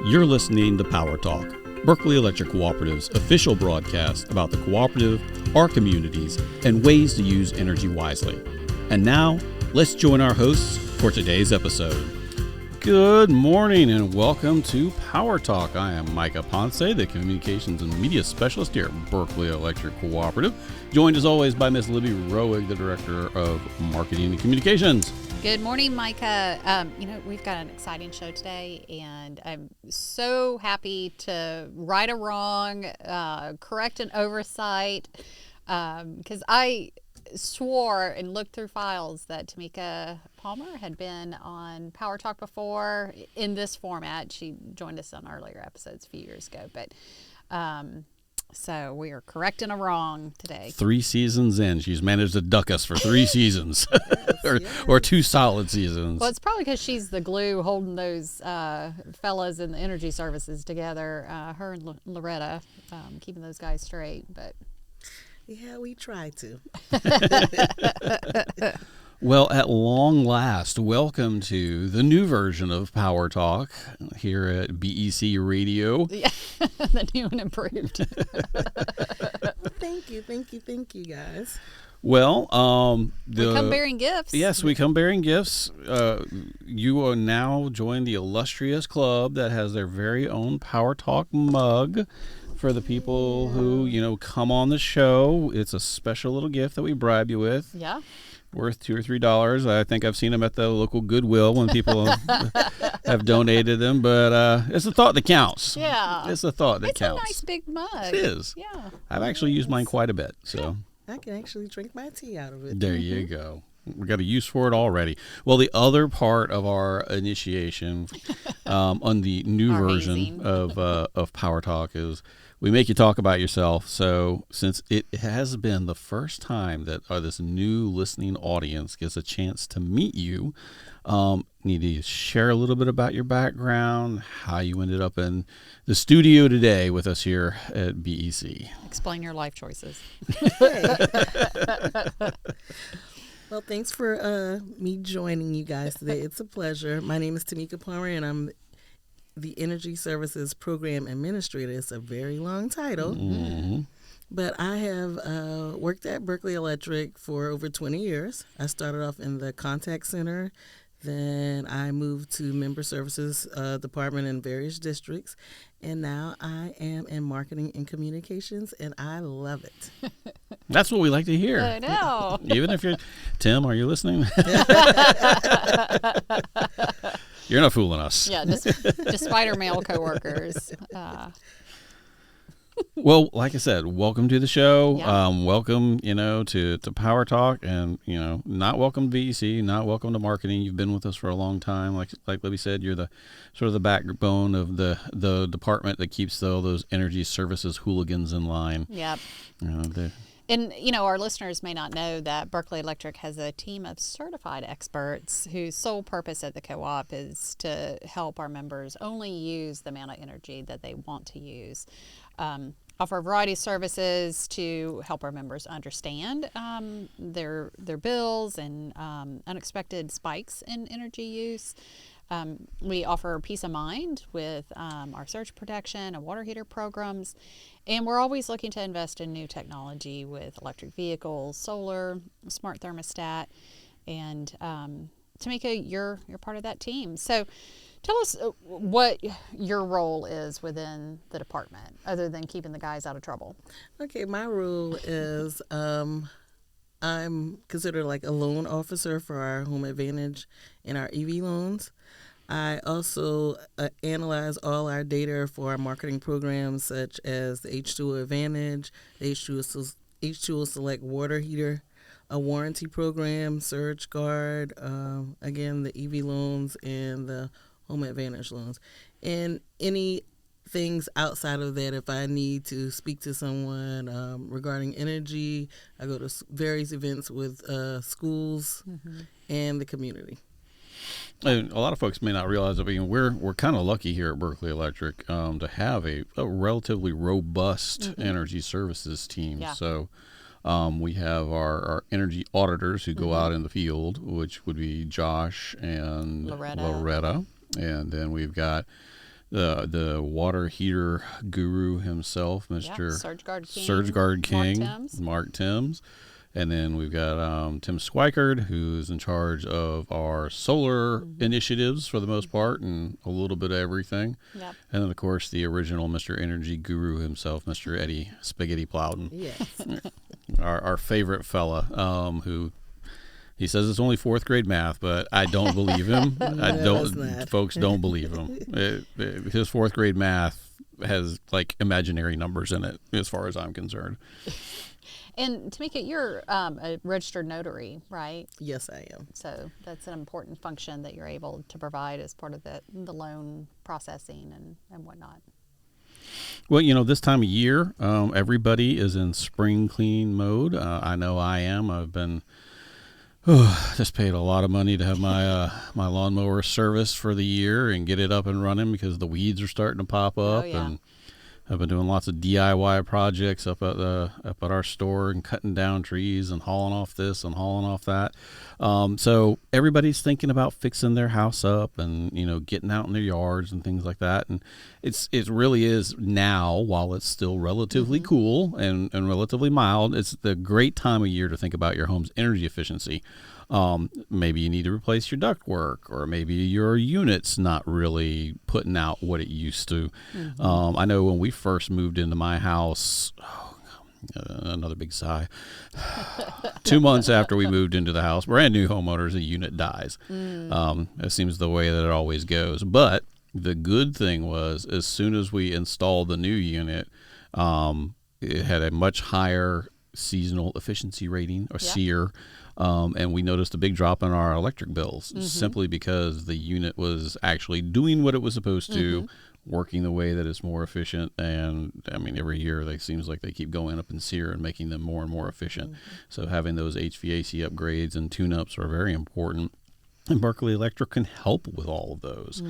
You're listening to Power Talk, Berkeley Electric Cooperative's official broadcast about the cooperative, our communities, and ways to use energy wisely. And now, let's join our hosts for today's episode. Good morning and welcome to Power Talk. I am Micah Ponce, the Communications and Media Specialist here at Berkeley Electric Cooperative, joined as always by Ms. Libby Roig, the Director of Marketing and Communications. Good morning, Micah. We've got an exciting show today, and I'm so happy to right a wrong, correct an oversight, because I swore and looked through files that Tameka Palmer had been on Power Talk before in this format. She joined us on earlier episodes a few years ago, but so we are correcting a wrong today. 3 seasons in, she's managed to duck us for 3 seasons, or 2 solid seasons. Well, it's probably because she's the glue holding those fellas in the energy services together. Her and Loretta, keeping those guys straight. But yeah, we try to. Well, at long last, welcome to the new version of Power Talk here at BEC Radio. Yeah, the new and improved. Well, thank you, guys. Well, we come bearing gifts. Yes, we come bearing gifts. You are now joined the illustrious club that has their very own Power Talk mug for the people who, come on the show. It's a special little gift that we bribe you with. Yeah. Worth $2 or $3. I think I've seen them at the local Goodwill when people have donated them. But it's the thought that counts. Yeah. It's the thought that counts. It's a nice big mug. It is. Yeah. I've actually used mine quite a bit. So I can actually drink my tea out of it. There you go. We got a use for it already. Well, the other part of our initiation on the new version of Power Talk is we make you talk about yourself. So since it has been the first time that this new listening audience gets a chance to meet you, need to share a little bit about your background, how you ended up in the studio today with us here at BEC. Explain your life choices. Well, thanks for me joining you guys today. It's a pleasure. My name is Tameka Palmer, and I'm the Energy Services Program Administrator. It's a very long title. Mm-hmm. But I have worked at Berkeley Electric for over 20 years. I started off in the contact center. Then I moved to member services department in various districts. And now I am in marketing and communications, and I love it. That's what we like to hear. I know. Even if you're, Tim, are you listening? You're not fooling us. Yeah, despite our male coworkers. Well, like I said, welcome to the show. Yeah. Welcome, to Power Talk, and not welcome to BEC, not welcome to marketing. You've been with us for a long time. Like Libby said, you're the sort of the backbone of the department that keeps all those energy services hooligans in line. Yep. And, our listeners may not know that Berkeley Electric has a team of certified experts whose sole purpose at the co-op is to help our members only use the amount of energy that they want to use. Offer a variety of services to help our members understand their bills and unexpected spikes in energy use. We offer peace of mind with our surge protection and water heater programs, and we're always looking to invest in new technology with electric vehicles, solar, smart thermostat, and Tameka, you're part of that team. So tell us what your role is within the department, other than keeping the guys out of trouble. Okay, my role is I'm considered like a loan officer for our HomeAdvantage and our EV loans. I also analyze all our data for our marketing programs, such as the H2O Advantage, the H2O Select Water Heater, a warranty program, Surge Guard, again, the EV loans and the HomeAdvantage loans. And any things outside of that, if I need to speak to someone regarding energy, I go to various events with schools and the community. And a lot of folks may not realize that we're kind of lucky here at Berkeley Electric to have a relatively robust energy services team. Yeah. So we have our energy auditors who go out in the field, which would be Josh and Loretta. And then we've got the water heater guru himself, Mr. Surge Guard King, Mark Timms. And then we've got Tim Schweikert, who's in charge of our solar initiatives for the most part, and a little bit of everything. Yep. And then, of course, the original Mr. Energy Guru himself, Mr. Eddie Spaghetti Plowden. Yes. our favorite fella, who he says it's only fourth grade math, but I don't believe him. Folks don't believe him. His fourth grade math has like imaginary numbers in it, as far as I'm concerned. And Tameka, you're a registered notary, right? Yes, I am. So that's an important function that you're able to provide as part of the loan processing and whatnot. Well, this time of year, everybody is in spring clean mode. I know I am. I've been just paid a lot of money to have my my lawnmower serviced for the year and get it up and running because the weeds are starting to pop up. And I've been doing lots of DIY projects up at our store and cutting down trees and hauling off this and hauling off that. So everybody's thinking about fixing their house up and getting out in their yards and things like that. And it really is now, while it's still relatively cool and relatively mild, it's the great time of year to think about your home's energy efficiency. Maybe you need to replace your ductwork, or maybe your unit's not really putting out what it used to. I know when we first moved into my house, another big sigh, 2 months after we moved into the house, brand new homeowners, a unit dies. It seems the way that it always goes. But the good thing was, as soon as we installed the new unit, it had a much higher seasonal efficiency rating, or SEER. And we noticed a big drop in our electric bills simply because the unit was actually doing what it was supposed to, working the way that it's more efficient. And I mean, every year it seems like they keep going up in SEER and making them more and more efficient. So having those HVAC upgrades and tune-ups are very important. And Berkeley Electric can help with all of those.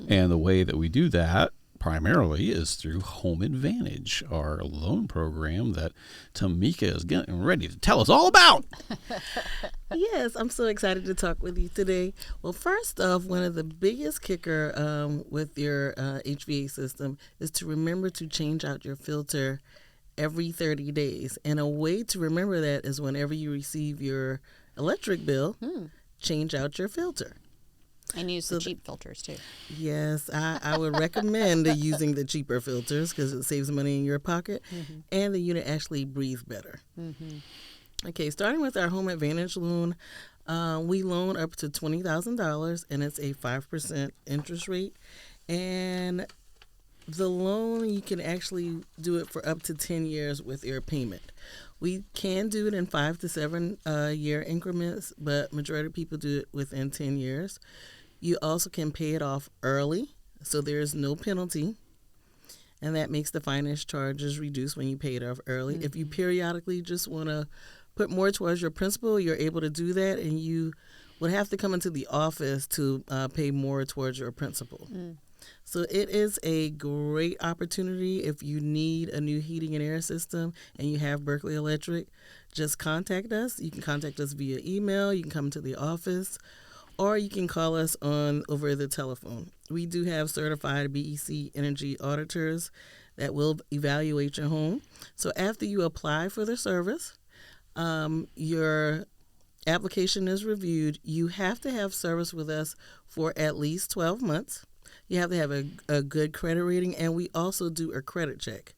And the way that we do that primarily is through HomeAdvantage, our loan program that Tameka is getting ready to tell us all about. Yes, I'm so excited to talk with you today. Well, first off, one of the biggest kicker with your HVAC system is to remember to change out your filter every 30 days. And a way to remember that is whenever you receive your electric bill, change out your filter. And use the cheap filters, too. Yes, I would recommend using the cheaper filters because it saves money in your pocket, and the unit actually breathes better. Okay, starting with our HomeAdvantage loan, we loan up to $20,000, and it's a 5% interest rate. And the loan, you can actually do it for up to 10 years with your payment. We can do it in 5 to 7 year increments, but majority of people do it within 10 years. You also can pay it off early, so there is no penalty, and that makes the finance charges reduced when you pay it off early. If you periodically just want to put more towards your principal, you're able to do that, and you would have to come into the office to pay more towards your principal. So it is a great opportunity. If you need a new heating and air system and you have Berkeley Electric, just contact us. You can contact us via email. You can come to the office, or you can call us over the telephone. We do have certified BEC energy auditors that will evaluate your home. So after you apply for the service, your application is reviewed. You have to have service with us for at least 12 months. You have to have a good credit rating, and we also do a credit check.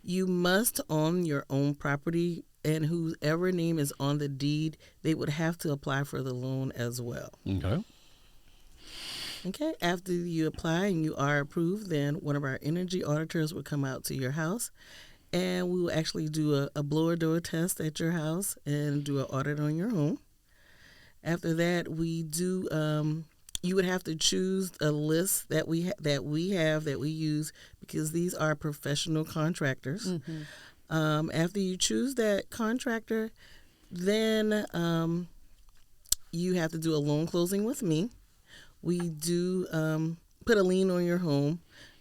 You must own your own property, and whoever name is on the deed, they would have to apply for the loan as well. Okay, after you apply and you are approved, then one of our energy auditors will come out to your house, and we will actually do a blower door test at your house and do an audit on your home. After that, we do... you would have to choose a list that we use, because these are professional contractors. After you choose that contractor, then you have to do a loan closing with me. We do put a lien on your home,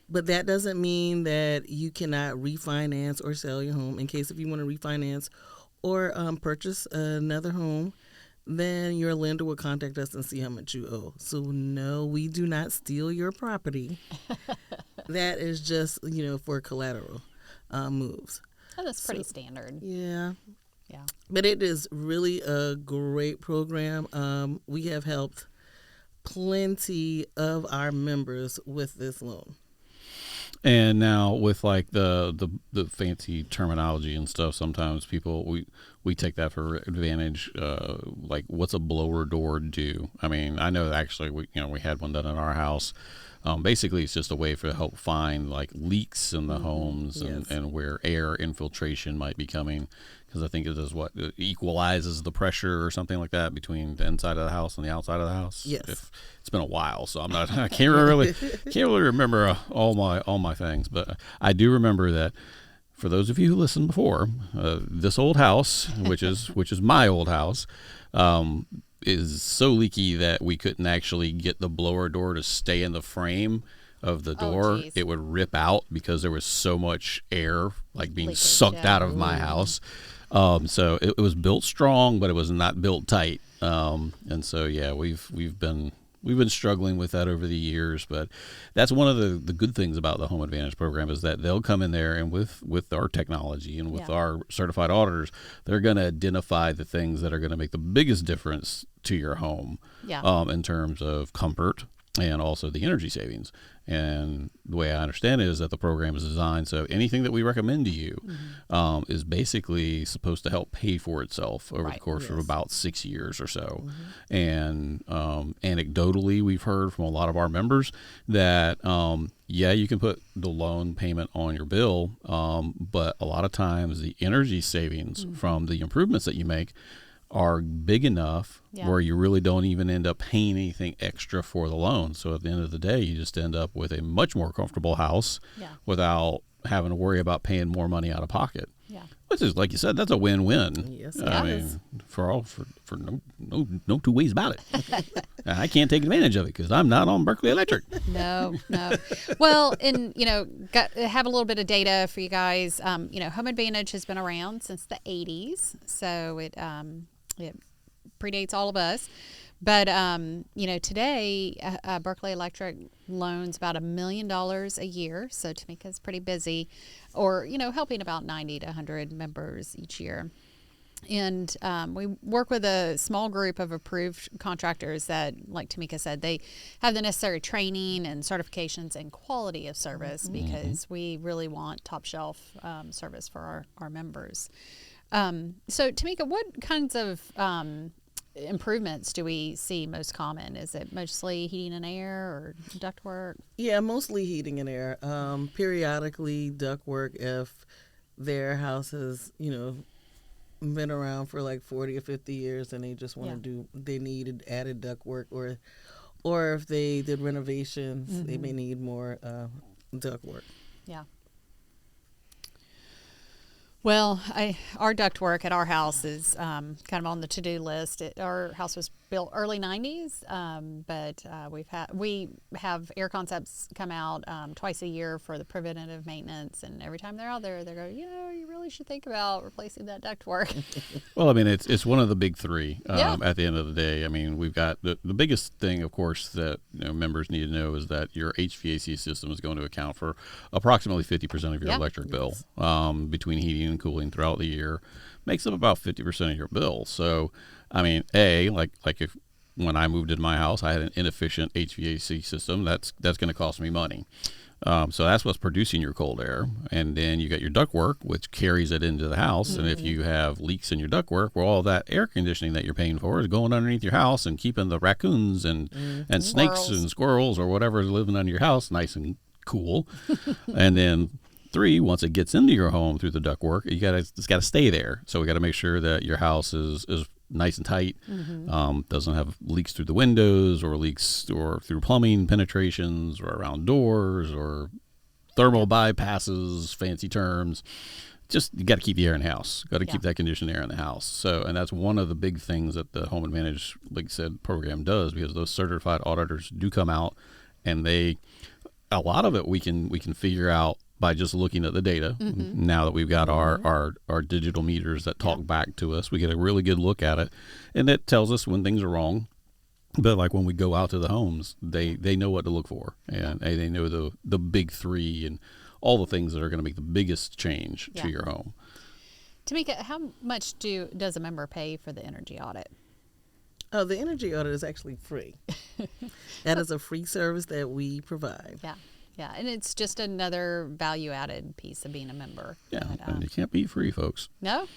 but that doesn't mean that you cannot refinance or sell your home. In case if you want to refinance or purchase another home, then your lender will contact us and see how much you owe. So no, we do not steal your property. that is just, for collateral moves. Oh, that's pretty standard. Yeah. Yeah. But it is really a great program. We have helped plenty of our members with this loan. And now with like the fancy terminology and stuff, sometimes people we take that for advantage. Like, what's a blower door do? I mean, I know actually we had one done in our house. Basically, it's just a way to help find like leaks in the homes and where air infiltration might be coming. Because I think it is what it equalizes the pressure or something like that between the inside of the house and the outside of the house. Yes. It's been a while, so I can't really remember all my things, but I do remember that. For those of you who listened before, this old house, which is my old house, is so leaky that we couldn't actually get the blower door to stay in the frame of the door. It would rip out because there was so much air like being leakage, sucked out of my house. So it was built strong, but it was not built tight. And so we've been struggling with that over the years, but that's one of the good things about the HomeAdvantage program is that they'll come in there and with our technology and with our certified auditors, they're going to identify the things that are going to make the biggest difference to your home in terms of comfort and also the energy savings. And the way I understand it is that the program is designed so anything that we recommend to you is basically supposed to help pay for itself over the course of about 6 years or so. And anecdotally, we've heard from a lot of our members that, you can put the loan payment on your bill, but a lot of times the energy savings from the improvements that you make are big enough where you really don't even end up paying anything extra for the loan. So at the end of the day, you just end up with a much more comfortable house without having to worry about paying more money out of pocket. Yeah. Which is, like you said, that's a win-win. Yes, I mean, for no two ways about it. I can't take advantage of it because I'm not on Berkeley Electric. No. Well, and have a little bit of data for you guys. HomeAdvantage has been around since the 80s, so it predates all of us. But today Berkeley Electric loans about $1 million a year. So Tameka's pretty busy, or helping about 90 to 100 members each year. And we work with a small group of approved contractors that, like Tameka said, they have the necessary training and certifications and quality of service because we really want top shelf service for our members. So Tameka, what kinds of improvements do we see most common? Is it mostly heating and air or ductwork? Yeah, mostly heating and air. Periodically ductwork if their house has, been around for like 40 or 50 years and they just want to they needed added ductwork, or if they did renovations, they may need more ductwork. Yeah. Well, our ductwork at our house is kind of on the to-do list. Our house was built early 90s, but we have Air Concepts come out twice a year for the preventative maintenance, and every time they're out there, they go, you really should think about replacing that ductwork. Well, I mean, it's one of the big three at the end of the day. I mean, we've got the biggest thing, of course, that members need to know is that your HVAC system is going to account for approximately 50% of your electric bill between heating and cooling throughout the year. Makes up about 50% of your bill. So, I mean, like if when I moved into my house, I had an inefficient HVAC system. That's going to cost me money. So that's what's producing your cold air. And then you got your ductwork, which carries it into the house. And if you have leaks in your ductwork, well, all that air conditioning that you're paying for is going underneath your house and keeping the raccoons and snakes and squirrels or whatever is living under your house nice and cool. And then 3, once it gets into your home through the ductwork, it's got to stay there. So we got to make sure that your house is nice and tight, doesn't have leaks through the windows or leaks or through plumbing penetrations or around doors or thermal bypasses, fancy terms. Just you got to keep the air in the house. Got to keep that conditioned air in the house. So, and that's one of the big things that the HomeAdvantage, like I said, program does, because those certified auditors do come out, and a lot of it we can figure out by just looking at the data. Now that we've got our digital meters that talk back to us, we get a really good look at it, and it tells us when things are wrong. But like when we go out to the homes, they know what to look for, and they know the big three and all the things that are going to make the biggest change to your home. Tameka, how much does a member pay for the energy audit? Oh, the energy audit is actually free. That is a free service that we provide. Yeah. Yeah, and it's just another value-added piece of being a member. Yeah, and you can't be free, folks. No.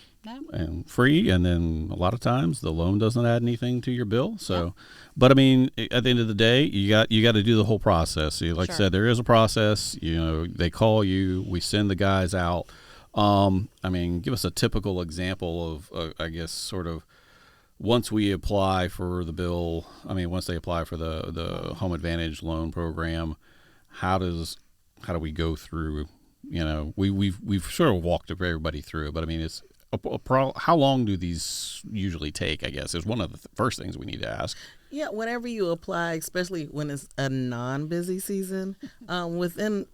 And free, and then a lot of times the loan doesn't add anything to your bill. So, but I mean, at the end of the day, you got to do the whole process. See, like I said, there is a process. They call you, we send the guys out. I mean, give us a typical example of, I guess, sort of once we apply for the bill. I mean, once they apply for the HomeAdvantage loan program, how do we go through? We've sort of walked everybody through, but I mean, it's how long do these usually take? I guess is one of the first things we need to ask. Yeah, whenever you apply, especially when it's a non-busy season, within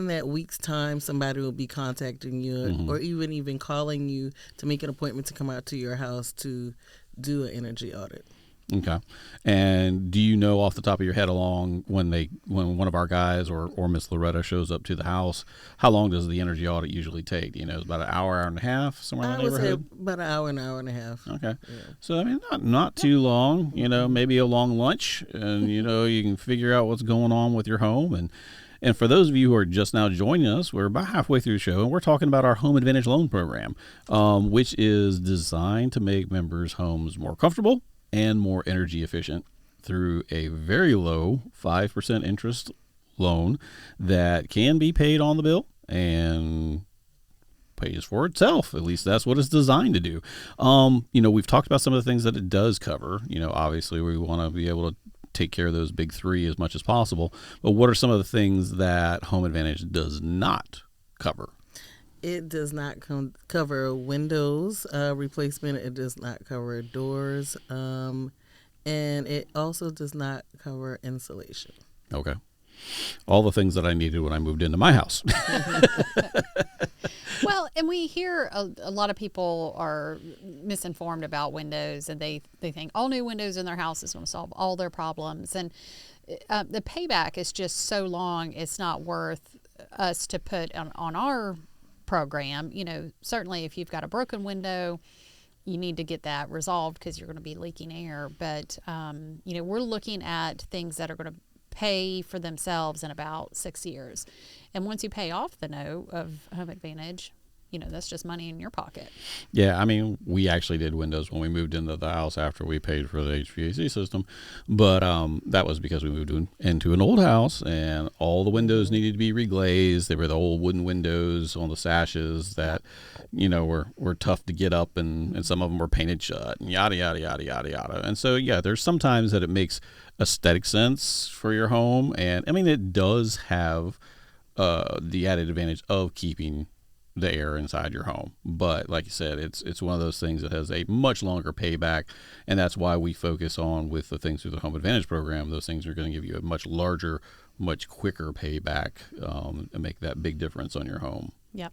that week's time, somebody will be contacting you or even calling you to make an appointment to come out to your house to do an energy audit. Okay. And do you know off the top of your head when one of our guys or Miss Loretta shows up to the house, how long does the energy audit usually take? It's about an hour and a half, somewhere in the neighborhood? I would say about an hour and a half. Okay. Yeah. So, I mean, not too long, maybe a long lunch, and, you can figure out what's going on with your home. And for those of you who are just now joining us, we're about halfway through the show, and we're talking about our HomeAdvantage loan program, which is designed to make members' homes more comfortable and more energy efficient through a very low 5% interest loan that can be paid on the bill and pays for itself. At least that's what it's designed to do. We've talked about some of the things that it does cover. Obviously we want to be able to take care of those big three as much as possible. But what are some of the things that HomeAdvantage does not cover? It does not cover windows replacement. It does not cover doors. And it also does not cover insulation. Okay. All the things that I needed when I moved into my house. Well, and we hear a lot of people are misinformed about windows, and they think all new windows in their house is going to solve all their problems. And the payback is just so long, it's not worth us to put on our program. Certainly if you've got a broken window, you need to get that resolved because you're going to be leaking air. But, we're looking at things that are going to pay for themselves in about 6 years. And once you pay off the note of HomeAdvantage, that's just money in your pocket. Yeah, I mean, we actually did windows when we moved into the house after we paid for the HVAC system. But that was because we moved into an old house, and all the windows needed to be reglazed. They were the old wooden windows on the sashes that, were tough to get up, and some of them were painted shut, and yada, yada, yada, yada, yada. And so, yeah, there's sometimes that it makes aesthetic sense for your home. And, I mean, it does have the added advantage of keeping the air inside your home. But like you said, it's one of those things that has a much longer payback, and that's why we focus on with the things through the HomeAdvantage program. Those things are going to give you a much larger, much quicker payback and make that big difference on your home. Yep.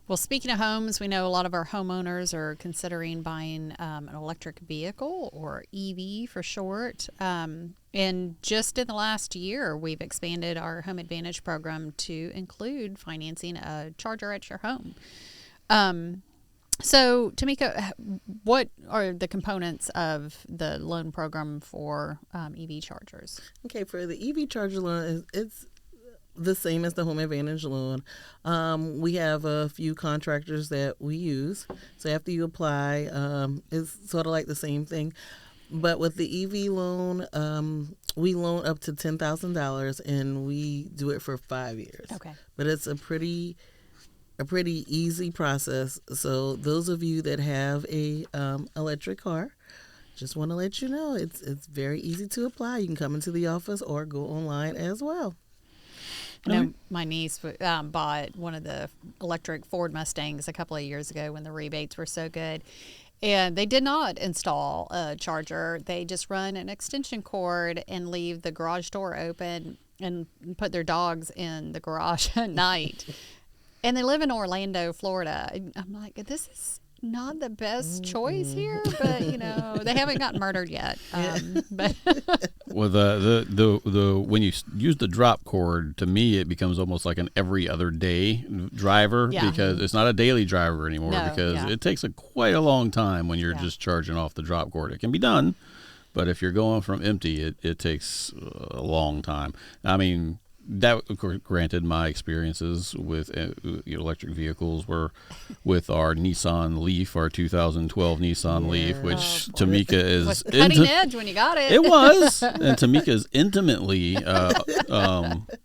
Well, speaking of homes, we know a lot of our homeowners are considering buying an electric vehicle, or EV for short. And just in the last year, we've expanded our HomeAdvantage program to include financing a charger at your home. So, Tameka, what are the components of the loan program for EV chargers? Okay, for the EV charger loan, it's the same as the HomeAdvantage loan. We have a few contractors that we use. So after you apply, it's sort of like the same thing. But with the EV loan, we loan up to $10,000, and we do it for 5 years. Okay. But it's a pretty easy process. So those of you that have a electric car, just want to let you know it's very easy to apply. You can come into the office or go online as well. My niece bought one of the electric Ford Mustangs a couple of years ago when the rebates were so good. And they did not install a charger. They just run an extension cord and leave the garage door open and put their dogs in the garage at night. And they live in Orlando, Florida. I'm like, this is not the best choice here, but they haven't gotten murdered yet. But well, the when you use the drop cord, to me it becomes almost like an every other day driver because it's not a daily driver anymore because it takes quite a long time when you're just charging off the drop cord. It can be done, but if you're going from empty, it takes a long time. I mean, that, of course, granted, my experiences with electric vehicles were with our Nissan Leaf, our 2012 Nissan Leaf, which Tameka is was cutting edge when you got it. It was, and Tameka is intimately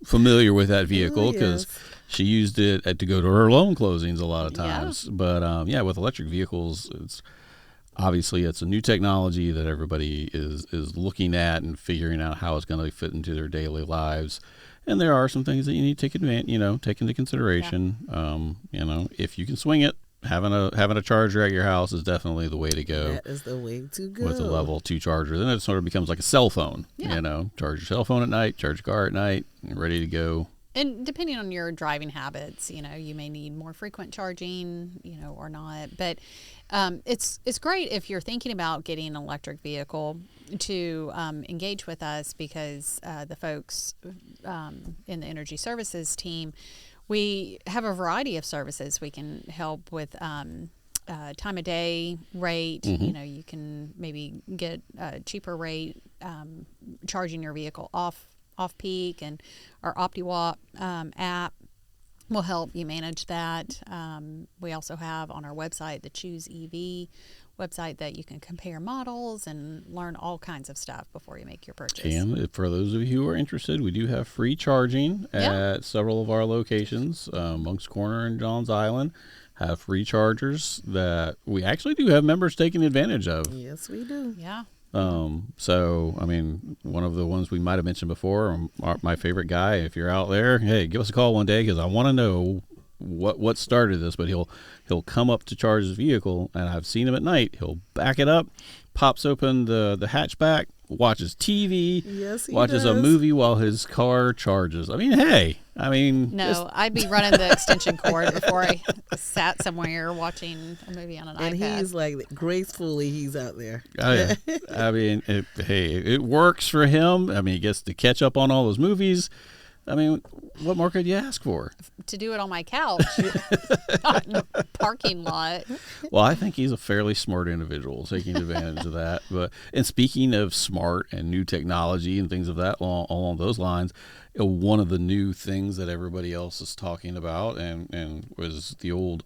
familiar with that vehicle because she used it to go to her loan closings a lot of times. Yeah. But with electric vehicles, obviously it's a new technology that everybody is looking at and figuring out how it's going to fit into their daily lives. And there are some things that you need to take into consideration. Yeah. If you can swing it, having a charger at your house is definitely the way to go. That is the way to go. With a level 2 charger, then it sort of becomes like a cell phone. Yeah. Charge your cell phone at night, charge your car at night, and ready to go. And depending on your driving habits, you may need more frequent charging, or not. But it's great if you're thinking about getting an electric vehicle to engage with us because the folks in the energy services team, we have a variety of services. We can help with time of day rate. Mm-hmm. You can maybe get a cheaper rate charging your vehicle off peak, and our OptiWatt app will help you manage that. We also have on our website the Choose EV website that you can compare models and learn all kinds of stuff before you make your purchase. And for those of you who are interested, we do have free charging at several of our locations. Monk's Corner and Johns Island have free chargers that we actually do have members taking advantage of. Yes, we do. Yeah. So, I mean, one of the ones we might have mentioned before, my favorite guy, if you're out there, hey, give us a call one day because I want to know what started this. But he'll come up to charge his vehicle, and I've seen him at night. He'll back it up, pops open the hatchback, watches TV, watches a movie while his car charges. No, I'd be running the extension cord before I sat somewhere watching a movie on an iPad. And he's like, gracefully, he's out there. Oh, yeah. It works for him. I mean, he gets to catch up on all those movies. I mean, what more could you ask for? To do it on my couch, not in a parking lot. Well, I think he's a fairly smart individual taking advantage of that. And speaking of smart and new technology and things of that along those lines, one of the new things that everybody else is talking about and was the old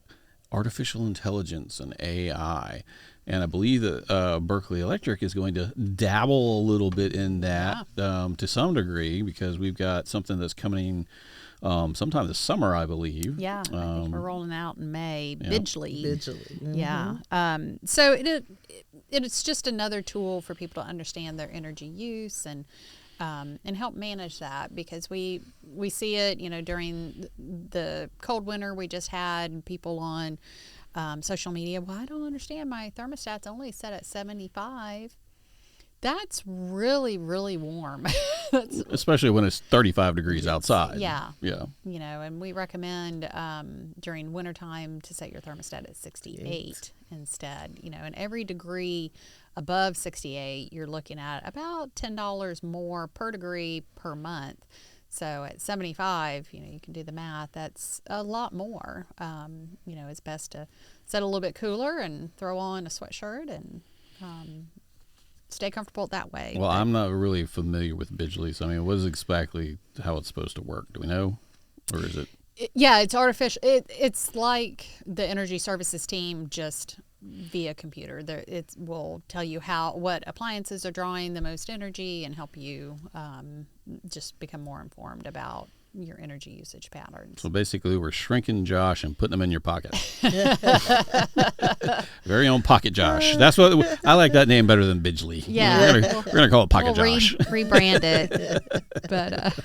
artificial intelligence and AI. And I believe that Berkeley Electric is going to dabble a little bit in that to some degree because we've got something that's coming sometime this summer, I believe. Yeah, I think we're rolling out in May. Bidgely. Mm-hmm. Yeah. So it's just another tool for people to understand their energy use and help manage that because we see it, during the cold winter we just had people on social media. Well, I don't understand. My thermostat's only set at 75. That's really, really warm. Especially when it's 35 degrees outside. Yeah. Yeah. And we recommend during wintertime to set your thermostat at 68 instead. And every degree above 68, you're looking at about $10 more per degree per month. So at 75, you can do the math. That's a lot more. It's best to set a little bit cooler and throw on a sweatshirt and stay comfortable that way. Well, I'm not really familiar with Bidgely. So, what is exactly how it's supposed to work? Do we know? Or is it? It's artificial. It's like the energy services team, just via computer. It will tell you what appliances are drawing the most energy and help you just become more informed about your energy usage patterns. So basically we're shrinking Josh and putting him in your pocket. Very own Pocket Josh. That's what I like, that name better than Bidgely. Yeah. We're gonna call it Pocket Josh. Rebrand it. But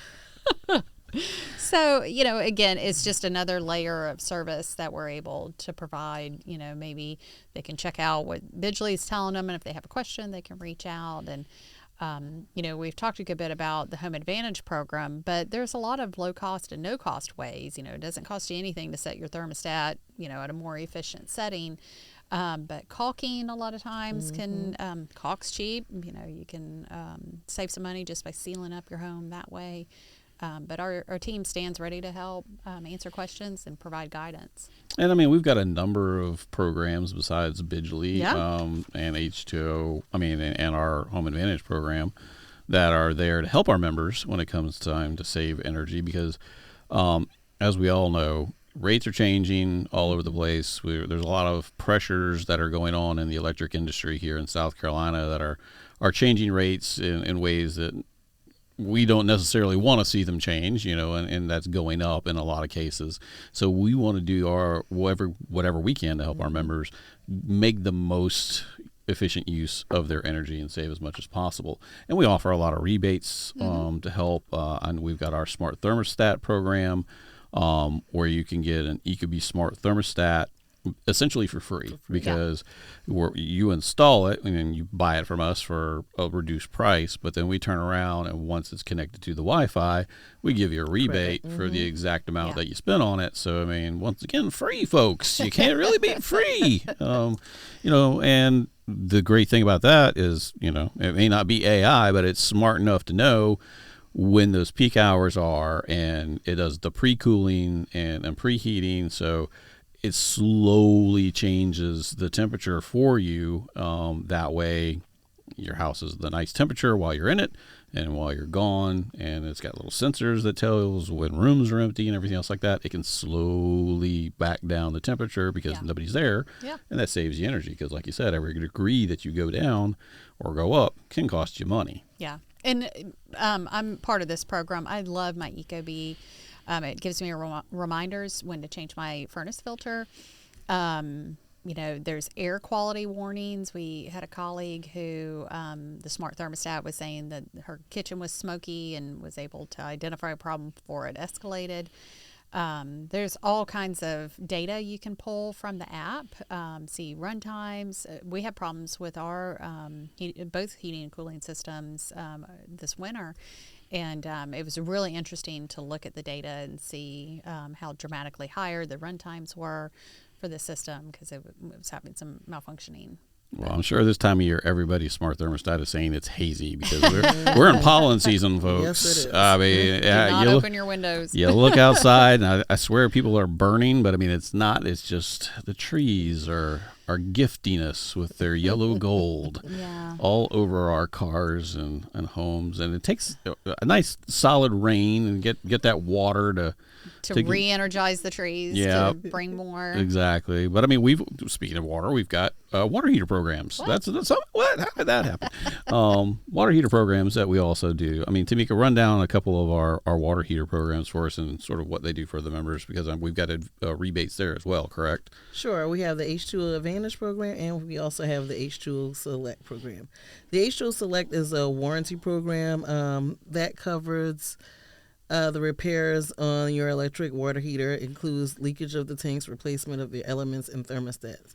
so, again, it's just another layer of service that we're able to provide. Maybe they can check out what Bidgely is telling them, and if they have a question, they can reach out. And, we've talked a good bit about the HomeAdvantage program, but there's a lot of low-cost and no-cost ways. It doesn't cost you anything to set your thermostat, at a more efficient setting. But caulking a lot of times caulk's cheap. You can save some money just by sealing up your home that way. But our team stands ready to help answer questions and provide guidance. And we've got a number of programs besides Bidgely and H2O, and our HomeAdvantage program that are there to help our members when it comes time to save energy because, as we all know, rates are changing all over the place. There's a lot of pressures that are going on in the electric industry here in South Carolina that are changing rates in ways that we don't necessarily want to see them change, and that's going up in a lot of cases. So we want to do our whatever we can to help our members make the most efficient use of their energy and save as much as possible. And we offer a lot of rebates to help. And we've got our smart thermostat program where you can get an ecobee smart thermostat essentially for free because you install it and then you buy it from us for a reduced price, but then we turn around and once it's connected to the Wi-Fi, we give you a rebate for the exact amount that you spent on it. So once again, free, folks. You can't really beat free. And the great thing about that is, it may not be AI, but it's smart enough to know when those peak hours are, and it does the pre-cooling and preheating. So it slowly changes the temperature for you. That way your house is the nice temperature while you're in it and while you're gone. And it's got little sensors that tells when rooms are empty and everything else like that. It can slowly back down the temperature because nobody's there. Yeah. And that saves you energy because, like you said, every degree that you go down or go up can cost you money. Yeah. And I'm part of this program. I love my ecobee. It gives me reminders when to change my furnace filter. There's air quality warnings. We had a colleague who the smart thermostat was saying that her kitchen was smoky and was able to identify a problem before it escalated. There's all kinds of data you can pull from the app, see run times. We had problems with our both heating and cooling systems this winter. And it was really interesting to look at the data and see how dramatically higher the run times were for the system because it was having some malfunctioning. Well, I'm sure this time of year, everybody's smart thermostat is saying it's hazy because we're in pollen season, folks. Yes, it is. Do not open your windows. You look outside, and I swear people are burning, but it's not. It's just the trees are gifting us with their yellow gold all over our cars and homes. And it takes a nice solid rain and get that water to re-energize the trees, to bring more. Exactly. But speaking of water, we've got water heater programs. What? What? How did that happen? Water heater programs that we also do. Tameka, run down a couple of our water heater programs for us and sort of what they do for the members because we've got rebates there as well, correct? Sure. We have the H2O Advantage program and we also have the H2O Select program. The H2O Select is a warranty program that covers the repairs on your electric water heater. It includes leakage of the tanks, replacement of the elements, and thermostats.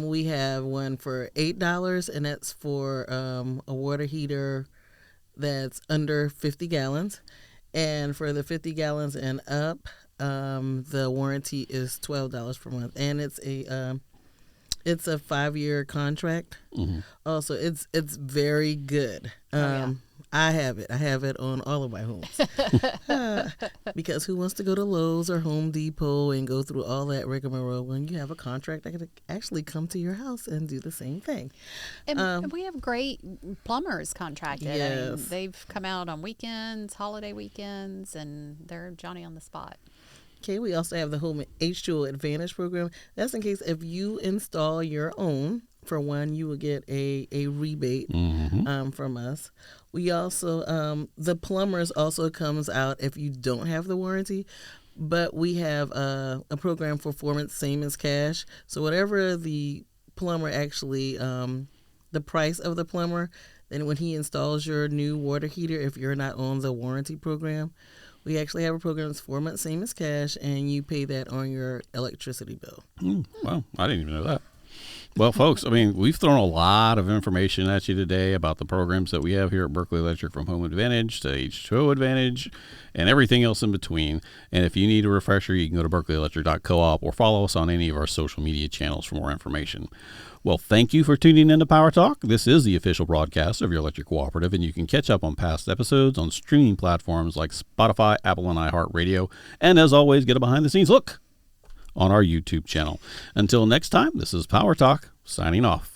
We have one for $8, and that's for a water heater that's under 50 gallons. And for the 50 gallons and up, the warranty is $12 per month. And it's a 5-year contract. Mm-hmm. Also, it's very good. I have it. I have it on all of my homes. Because who wants to go to Lowe's or Home Depot and go through all that rigmarole when you have a contract that could actually come to your house and do the same thing? And we have great plumbers contracted. Yes. They've come out on weekends, holiday weekends, and they're Johnny on the spot. Okay, we also have the Home H2O Advantage program. That's in case if you install your own. For one, you will get a rebate from us. We also, the plumbers also comes out if you don't have the warranty, but we have a program for performance same as cash. So whatever the plumber actually, the price of the plumber, then when he installs your new water heater, if you're not on the warranty program, we actually have a program that's 4 months same as cash, and you pay that on your electricity bill. Wow, I didn't even know that. Well, folks, I mean, we've thrown a lot of information at you today about the programs that we have here at Berkeley Electric, from HomeAdvantage to H2O Advantage and everything else in between. And if you need a refresher, you can go to berkeleyelectric.coop or follow us on any of our social media channels for more information. Well, thank you for tuning in to Power Talk. This is the official broadcast of your electric cooperative, and you can catch up on past episodes on streaming platforms like Spotify, Apple, and iHeartRadio. And as always, get a behind-the-scenes look on our YouTube channel. Until next time, this is Power Talk, signing off.